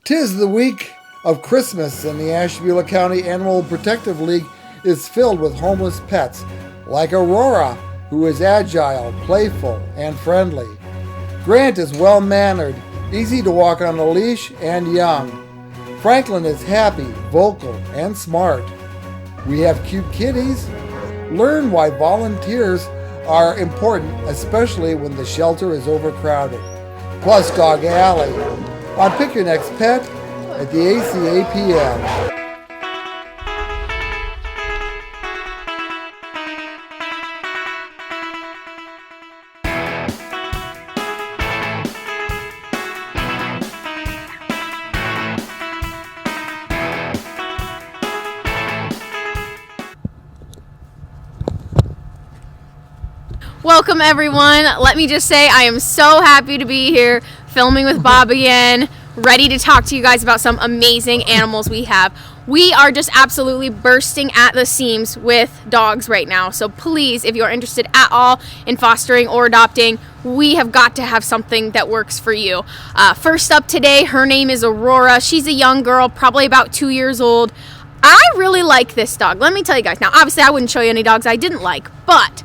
'Tis the week of Christmas, and the Ashtabula County Animal Protective League is filled with homeless pets, like Aurora, who is agile, playful, and friendly. Grant is well-mannered, easy to walk on a leash, and young. Franklin is happy, vocal, and smart. We have cute kitties. Learn why volunteers are important, especially when the shelter is overcrowded. Plus Dog Alley on Pick Your Next Pet at the ACAPL. Welcome everyone. Let me just say I am so happy to be here filming with Bob again, ready to talk to you guys about some amazing animals we have. We are just absolutely bursting at the seams with dogs right now. So please, if you're interested at all in fostering or adopting, we have got to have something that works for you. First up today, her name is Aurora. She's a young girl, probably about 2 years old. I really like this dog. Let me tell you guys. Now, obviously, I wouldn't show you any dogs I didn't like, but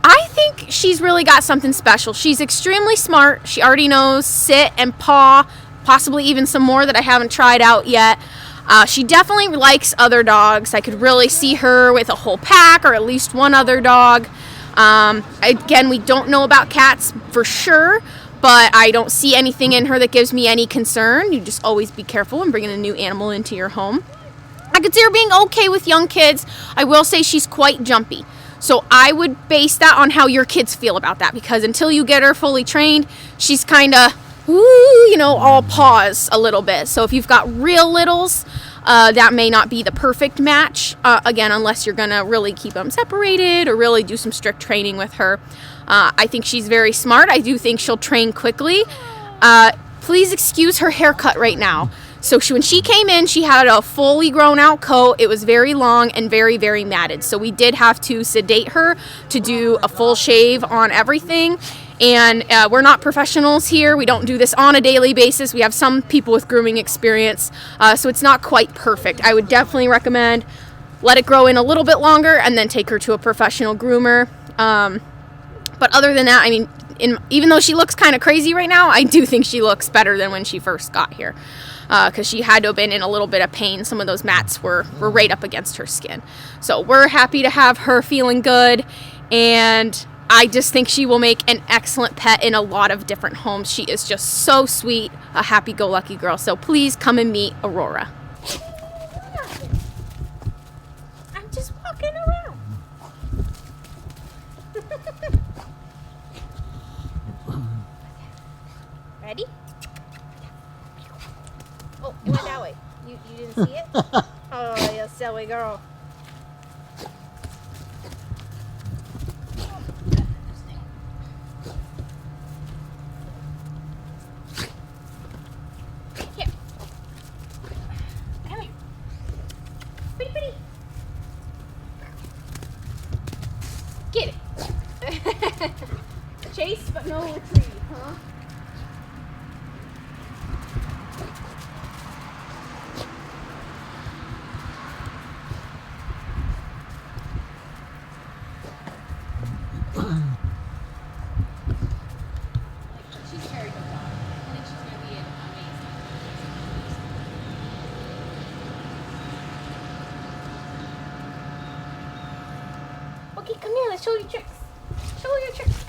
I think she's really got something special. She's extremely smart. She already knows sit and paw, possibly even some more that I haven't tried out yet. She definitely likes other dogs. I could really see her with a whole pack or at least one other dog. Again, we don't know about cats for sure, but I don't see anything in her that gives me any concern. You just always be careful when bringing a new animal into your home. I could see her being okay with young kids. I will say she's quite jumpy. So I would base that on how your kids feel about that, because until you get her fully trained, she's kind of, all paws a little bit. So if you've got real littles, that may not be the perfect match, again, unless you're going to really keep them separated or really do some strict training with her. I think she's very smart. I do think she'll train quickly. Please excuse her haircut right now. So when she came in, she had a fully grown out coat. It was very long and very, very matted. So we did have to sedate her to do a full shave on everything. And we're not professionals here. We don't do this on a daily basis. We have some people with grooming experience. So it's not quite perfect. I would definitely recommend let it grow in a little bit longer and then take her to a professional groomer. But other than that, I mean, even though she looks kind of crazy right now, I do think she looks better than when she first got here. Because she had to have been in a little bit of pain. Some of those mats were right up against her skin. So we're happy to have her feeling good, and I just think she will make an excellent pet in a lot of different homes. She is just so sweet, a happy-go-lucky girl. So please come and meet Aurora. I'm just walking around. Ready? Oh, it went that way. You didn't see it? Oh, you silly girl. Here. Come here. Pretty, pretty. Get it. Chase, but no retrieve, huh? She's very good dog. I think she's going to be an amazing. Okay, come here. Let's show you tricks. Show your tricks.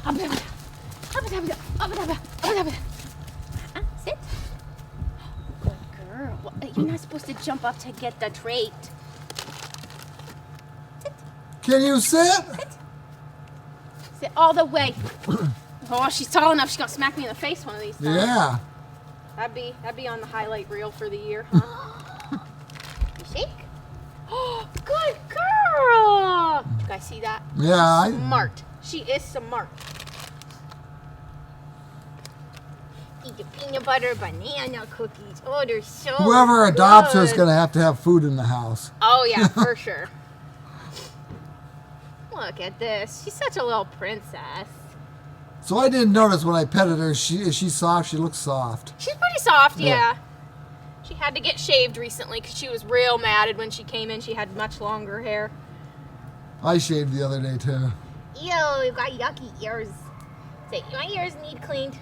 Come here. Up, up, sit. Good girl. Well, you're not supposed to jump up to get the trait. Can you sit? Sit all the way. Oh, she's tall enough. She's gonna smack me in the face one of these times. Yeah. That'd be on the highlight reel for the year, huh? You shake. Oh, good girl. Did you guys see that? Yeah. Smart. She is smart. Eat your peanut butter banana cookies. Oh, they're so Whoever adopts her is good. going to have food in the house. Oh yeah, for sure. Look at this. She's such a little princess. So I didn't notice when I petted her. Is she soft? She looks soft. She's pretty soft, yeah. She had to get shaved recently because she was real mad when she came in. She had much longer hair. I shaved the other day too. Ew, you've got yucky ears. Say, my ears need cleaned.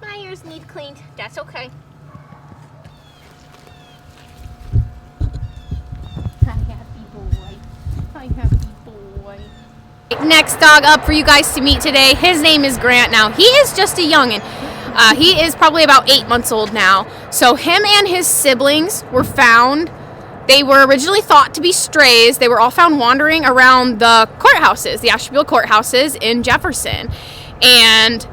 My ears need cleaned. That's okay. Hi, happy boy. Hi, happy boy. Next dog up for you guys to meet today. His name is Grant. Now, he is just a youngin'. He is probably about 8 months old now. So him and his siblings were found. They were originally thought to be strays. They were all found wandering around the courthouses, the ACAPL courthouses in Jefferson. And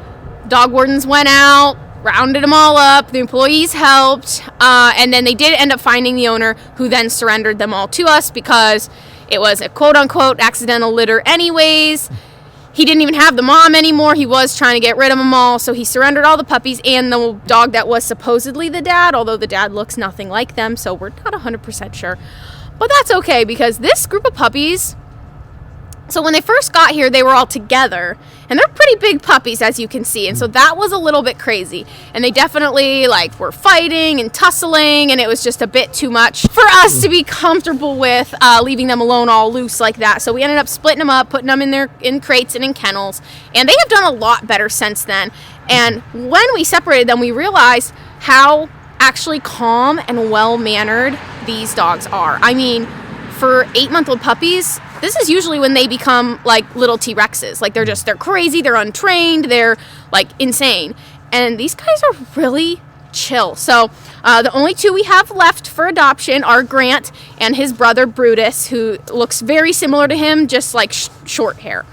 dog wardens went out, rounded them all up. The employees helped. And then they did end up finding the owner, who then surrendered them all to us because it was a quote-unquote accidental litter anyways. He didn't even have the mom anymore. He was trying to get rid of them all, so he surrendered all the puppies and the dog that was supposedly the dad, although the dad looks nothing like them, so we're not 100% sure. But that's okay, because this group of puppies, so when they first got here, they were all together, and they're pretty big puppies, as you can see, and so that was a little bit crazy. And they definitely, were fighting and tussling, and it was just a bit too much for us to be comfortable with leaving them alone all loose like that. So we ended up splitting them up, putting them in crates and in kennels, and they have done a lot better since then. And when we separated them, we realized how actually calm and well-mannered these dogs are. I mean, for 8-month-old puppies, this is usually when they become like little T-Rexes. They're crazy, they're untrained, they're insane. And these guys are really chill. So the only two we have left for adoption are Grant and his brother Brutus, who looks very similar to him, just short hair.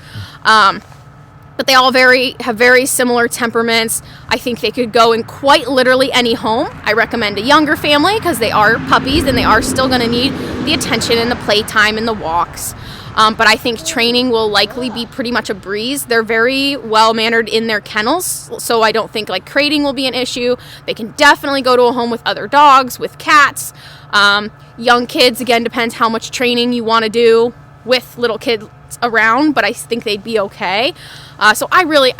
But they all have very similar temperaments. I think they could go in quite literally any home. I recommend a younger family because they are puppies and they are still going to need the attention and the playtime and the walks. But I think training will likely be pretty much a breeze. They're very well-mannered in their kennels, so I don't think crating will be an issue. They can definitely go to a home with other dogs, with cats. Young kids, again, depends how much training you want to do with little kids around, but I think they'd be okay. So I really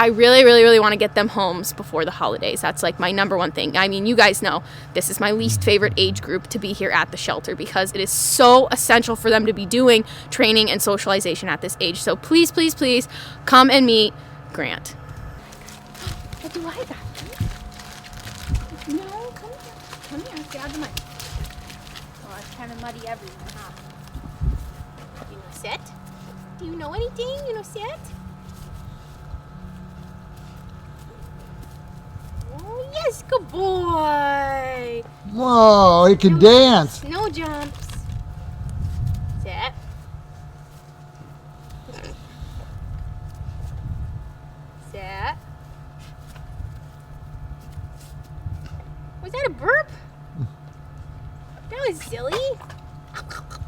want to get them homes before the holidays. That's my number one thing. I mean, you guys know this is my least favorite age group to be here at the shelter because it is so essential for them to be doing training and socialization at this age. So please, please, please come and meet Grant. What do I got? No, come here. Come here. Get out of the mud. Oh, it's kind of muddy everywhere, huh? You know, sit. Do you know anything? You know, sit. Oh, yes, good boy. Whoa, he can dance. No jumps. Sit. Sit. Was that a burp? That was silly.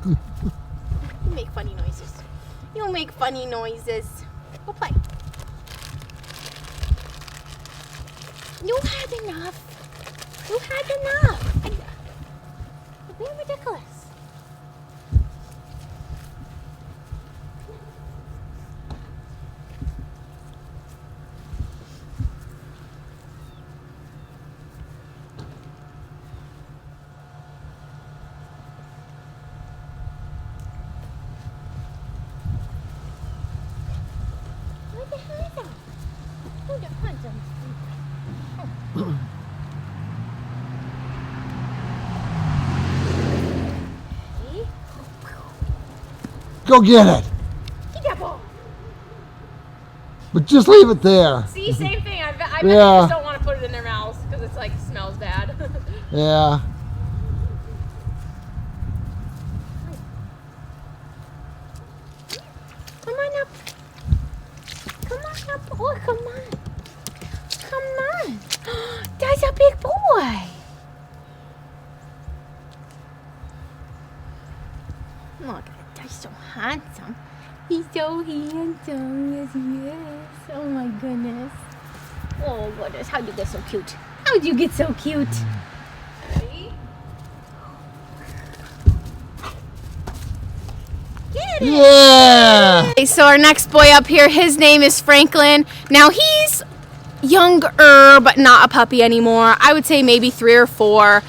You make funny noises. You make funny noises. Go play. You had enough. You had enough. You're being ridiculous. What the hell is that? Oh, the hunt. Go get it. Get that ball. But just leave it there. See, same thing. I bet they just don't want to put it in their mouths because it's smells bad. Yeah. Come on up. Come on up. Oh, come on. Come on. That's a big boy. Look at it. He's so handsome. He's so handsome. Yes, he is. Oh, my goodness. Oh, goodness. How'd you get so cute? How'd you get so cute? Ready? Get Yeah! Okay, so our next boy up here, his name is Franklin. Now he's younger, but not a puppy anymore. I would say maybe 3 or 4.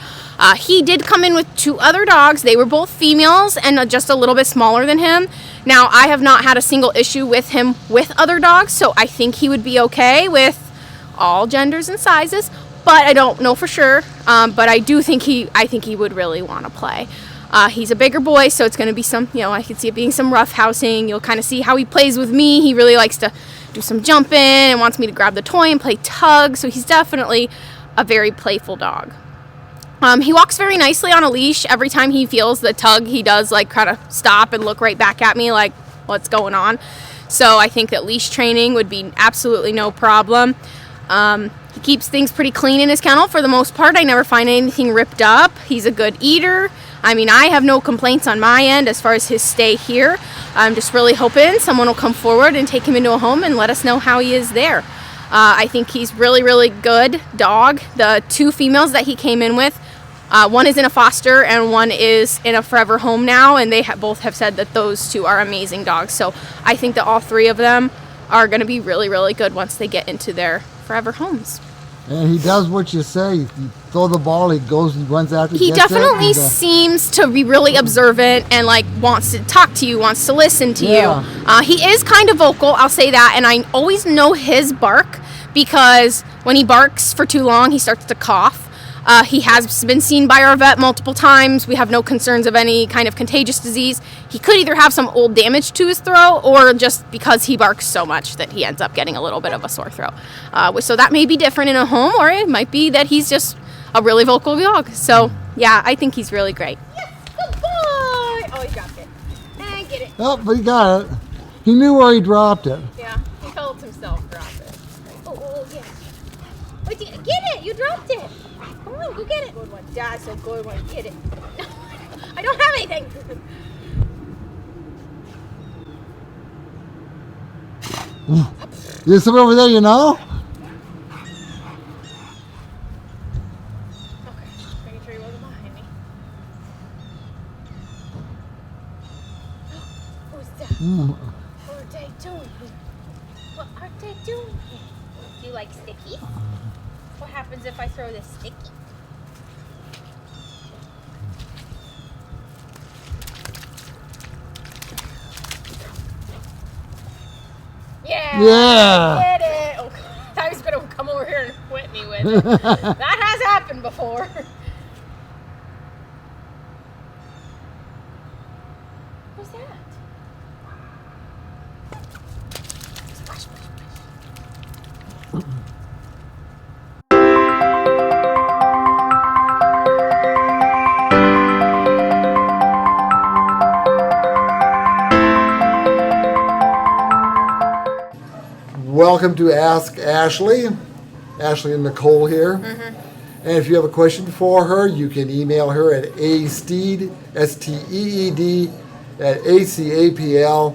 He did come in with 2 other dogs. They were both females and just a little bit smaller than him. Now, I have not had a single issue with him with other dogs, so I think he would be okay with all genders and sizes, but I don't know for sure. But I think he would really want to play. He's a bigger boy, so it's going to be some, I could see it being some roughhousing. You'll kind of see how he plays with me. He really likes to do some jumping and wants me to grab the toy and play tug, so he's definitely a very playful dog. He walks very nicely on a leash. Every time he feels the tug, he does kind of stop and look right back at me like, what's going on? So I think that leash training would be absolutely no problem. He keeps things pretty clean in his kennel for the most part. I never find anything ripped up. He's a good eater. I mean, I have no complaints on my end as far as his stay here. I'm just really hoping someone will come forward and take him into a home and let us know how he is there. I think he's really, really good dog. The 2 females that he came in with, one is in a foster and one is in a forever home now, and they both have said that those 2 are amazing dogs. So I think that all 3 of them are going to be really, really good once they get into their forever homes. And he does what you say. You throw the ball, he goes and runs after. He definitely seems to be really observant and wants to talk to you, wants to listen to you. He is kind of vocal, I'll say that, and I always know his bark because when he barks for too long, he starts to cough. He has been seen by our vet multiple times. We have no concerns of any kind of contagious disease. He could either have some old damage to his throat or just because he barks so much that he ends up getting a little bit of a sore throat. So that may be different in a home, or it might be that he's just a really vocal dog. So, yeah, I think he's really great. Yes, good boy! Oh, he dropped it. And get it. Oh, but he got it. He knew where he dropped it. Yeah, he felt himself drop it. Oh, get it. Wait, get it! You dropped it! Come on, go get it. Good one. That's so good one. Get it. No, I don't have anything. There's something over there, Okay, making sure he wasn't behind me. Who's that? What are they doing here? What are they doing here? Do you like sticky? What happens if I throw this sticky? Yeah! I did it! Oh, I was going to come over here and whip me with it. That has happened before. What's that? Splash, splash, splash. Welcome to Ask Ashley. Ashley and Nicole here. And if you have a question for her, you can email her at asteed, S-T-E-E-D, at acapl.org.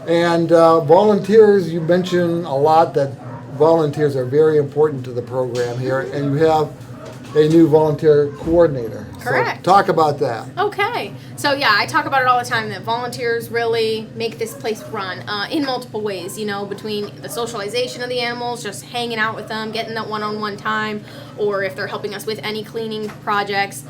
And volunteers, you mentioned a lot that volunteers are very important to the program here, and you have a new volunteer coordinator. Correct. So talk about that. Okay. So, yeah, I talk about it all the time that volunteers really make this place run in multiple ways, between the socialization of the animals, just hanging out with them, getting that one-on-one time, or if they're helping us with any cleaning projects.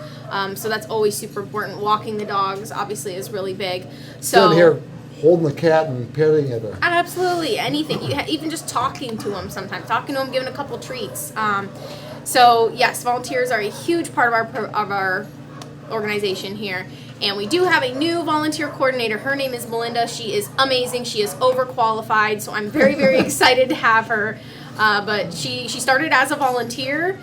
So that's always super important. Walking the dogs, obviously, is really big. So Sitting here holding the cat and petting it. Absolutely. Anything. Even just talking to them sometimes. Talking to them, giving a couple treats. So, yes, volunteers are a huge part of our organization here. And we do have a new volunteer coordinator. Her name is Melinda. She is amazing. She is overqualified, so I'm very, very excited to have her. But she started as a volunteer.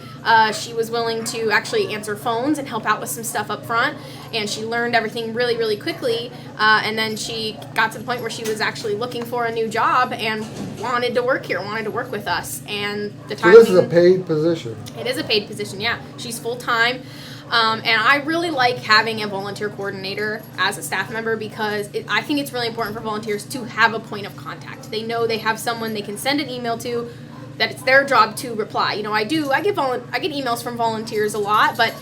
She was willing to actually answer phones and help out with some stuff up front. And she learned everything really, really quickly. And then she got to the point where she was actually looking for a new job and wanted to work here, wanted to work with us. And the timing... So this is a paid position? It is a paid position, yeah. She's full-time. And I really like having a volunteer coordinator as a staff member because I think it's really important for volunteers to have a point of contact. They know they have someone they can send an email to, that it's their job to reply. I get emails from volunteers a lot, but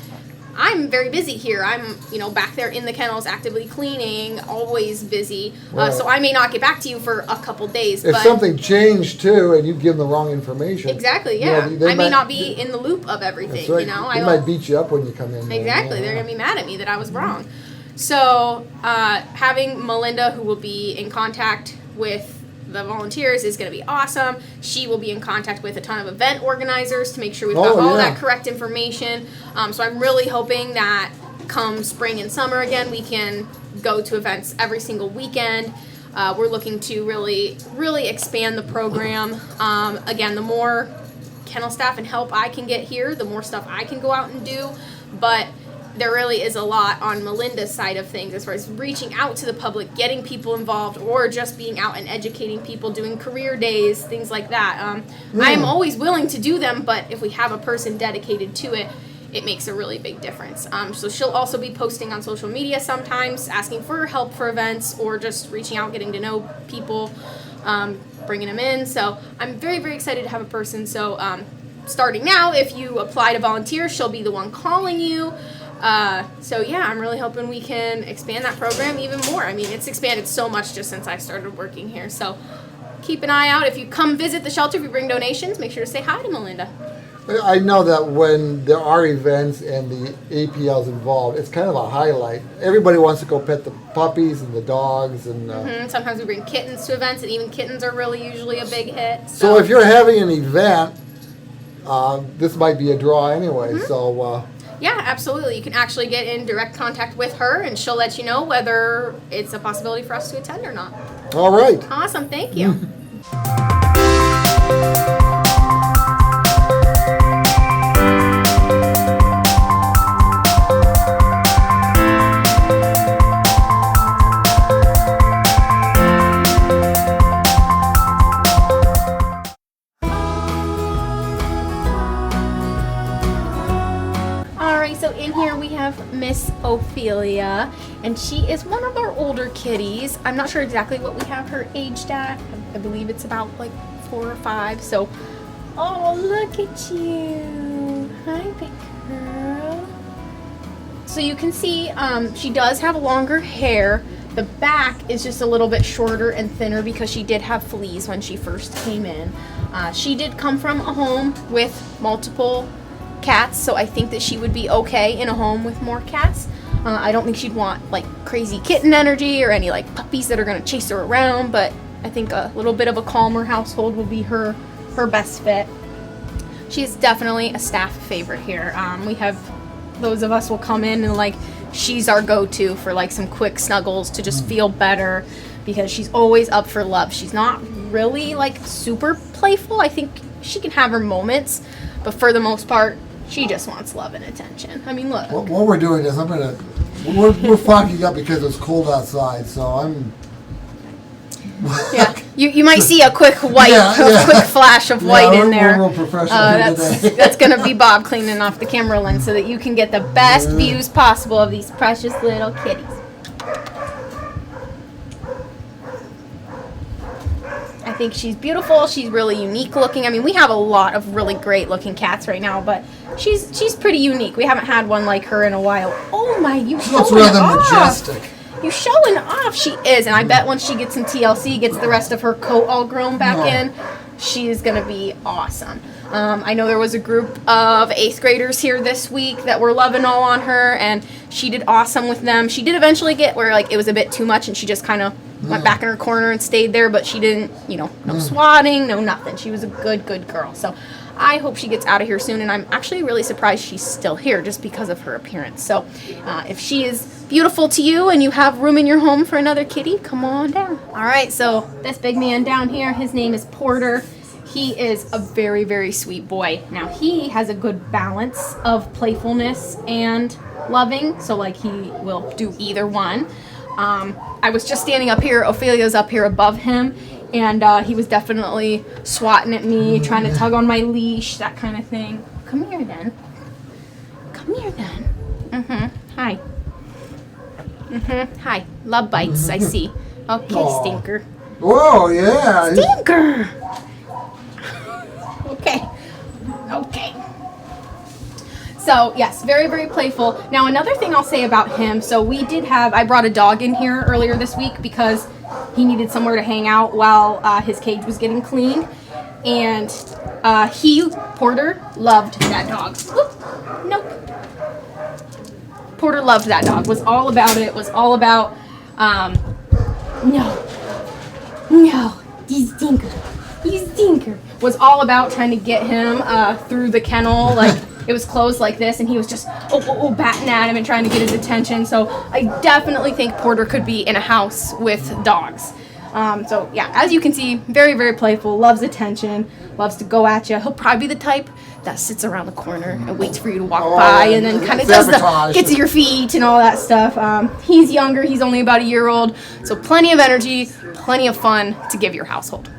I'm very busy here. I'm, back there in the kennels actively cleaning, always busy. Right. So I may not get back to you for a couple days. If but something changed too, and you give them the wrong information. Exactly, yeah. I may not be in the loop of everything, That's right. They might beat you up when you come in. Exactly. They're going to be mad at me that I was wrong. So having Melinda, who will be in contact with the volunteers, is going to be awesome. She will be in contact with a ton of event organizers to make sure we've got all that correct information. So I'm really hoping that come spring and summer again, we can go to events every single weekend. We're looking to really, really expand the program. Again, the more kennel staff and help I can get here, the more stuff I can go out and do. But there really is a lot on Melinda's side of things as far as reaching out to the public, getting people involved, or just being out and educating people, doing career days, things like that. I am always willing to do them, but if we have a person dedicated to it, it makes a really big difference. So she'll also be posting on social media sometimes, asking for help for events, or just reaching out, getting to know people, bringing them in. So I'm very, very excited to have a person. So starting now, if you apply to volunteer, she'll be the one calling you. So yeah, I'm really hoping we can expand that program even more. I mean, it's expanded so much just since I started working here. So keep an eye out. If you come visit the shelter, if you bring donations, make sure to say hi to Melinda. I know that when there are events and the APL's involved, it's kind of a highlight. Everybody wants to go pet the puppies and the dogs. And sometimes we bring kittens to events, and even kittens are really usually a big hit. So if you're having an event, this might be a draw anyway. So yeah, absolutely. You can actually get in direct contact with her, and she'll let you know whether it's a possibility for us to attend or not. All right. Awesome. Thank you. So in here we have Miss Ophelia, and she is one of our older kitties. I'm not sure exactly what we have her aged at. I believe it's about like 4 or 5. So, oh, look at you. Hi, big girl. So you can see she does have longer hair. The back is just a little bit shorter and thinner because she did have fleas when she first came in. She did come from a home with multiple cats, so I think that she would be okay in a home with more cats. I don't think she'd want like crazy kitten energy or any like puppies that are going to chase her around, but I think a little bit of a calmer household will be her best fit. She is definitely a staff favorite here. We have those of us will come in and like she's our go-to for like some quick snuggles to just feel better, because she's always up for love. She's not really like super playful. I think she can have her moments, but for the most part, she just wants love and attention. I mean, look. What we're doing is we're fogging up because it's cold outside, so I'm. Yeah, you might see a quick white, quick flash of white in there. We're real professional today. That's gonna be Bob cleaning off the camera lens so that you can get the best views possible of these precious little kitties. I think she's beautiful. She's really unique looking. I mean, we have a lot of really great looking cats right now, but she's pretty unique. We haven't had one like her in a while. Oh my, you showing Looks rather off. majestic. You showing off. She is, and I bet once she gets some TLC, gets the rest of her coat all grown back in, she is gonna be awesome. I know there was a group of 8th graders here this week that were loving all on her, and she did awesome with them. She did eventually get where like it was a bit too much, and she just kind of went back in her corner and stayed there, but she didn't, no swatting, no nothing. She was a good girl. So I hope she gets out of here soon, and I'm actually really surprised she's still here just because of her appearance. So if she is beautiful to you and you have room in your home for another kitty, come on down. All right, so this big man down here, his name is Porter. He is a very, very sweet boy. Now, he has a good balance of playfulness and loving, so like he will do either one. I was just standing up here, Ophelia's up here above him, and he was definitely swatting at me, trying to tug on my leash, that kind of thing. Come here then. Come here then. Hi. Hi. Love bites, I see. Okay, Aww. Stinker. Whoa, yeah. Stinker! Okay. So yes, very, very playful. Now another thing I'll say about him, so I brought a dog in here earlier this week because he needed somewhere to hang out while his cage was getting cleaned. And Porter loved that dog. Whoop, nope. Porter loved that dog, was all about it, was all about, no, you stinker, was all about trying to get him through the kennel, like, it was closed like this, and he was just, batting at him and trying to get his attention, so I definitely think Porter could be in a house with dogs. So yeah, as you can see, very, very playful, loves attention, loves to go at you. He'll probably be the type that sits around the corner and waits for you to walk by and then kind of gets to your feet and all that stuff. He's younger, he's only about a year old, so plenty of energy, plenty of fun to give your household.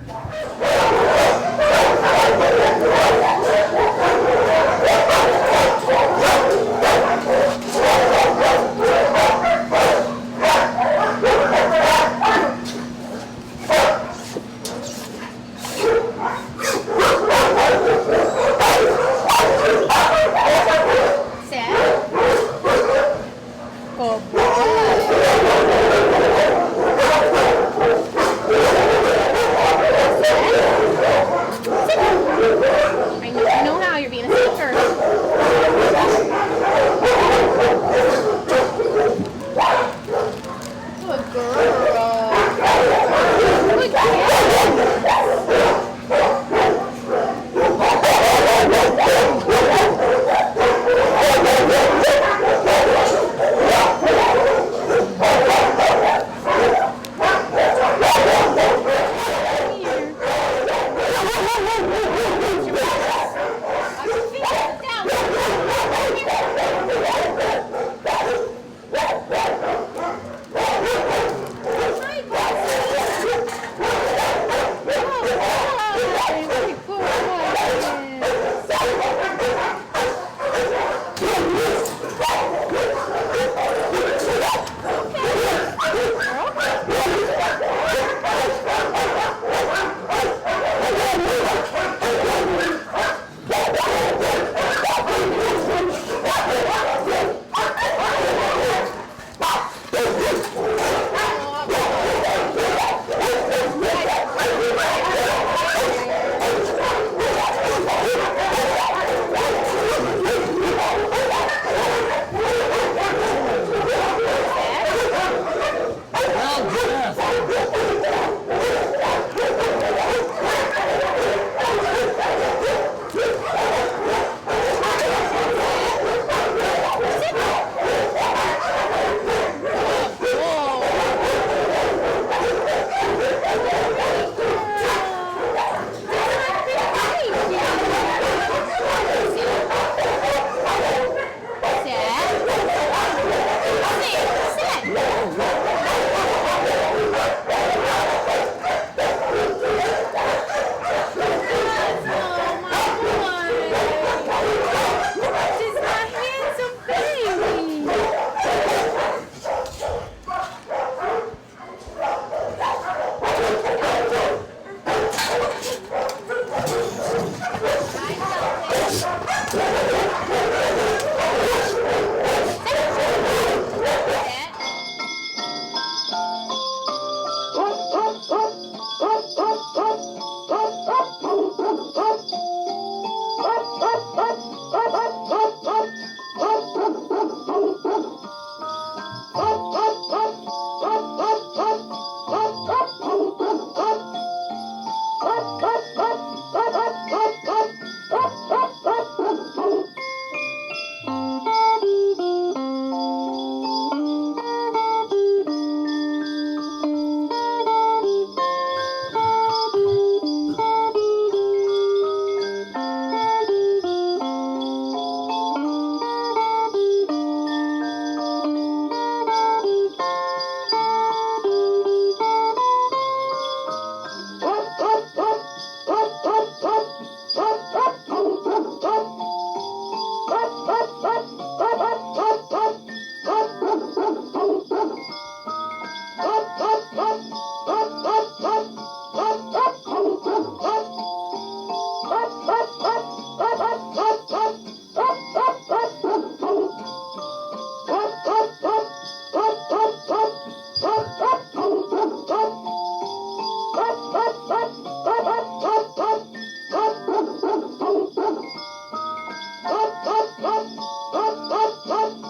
Hop,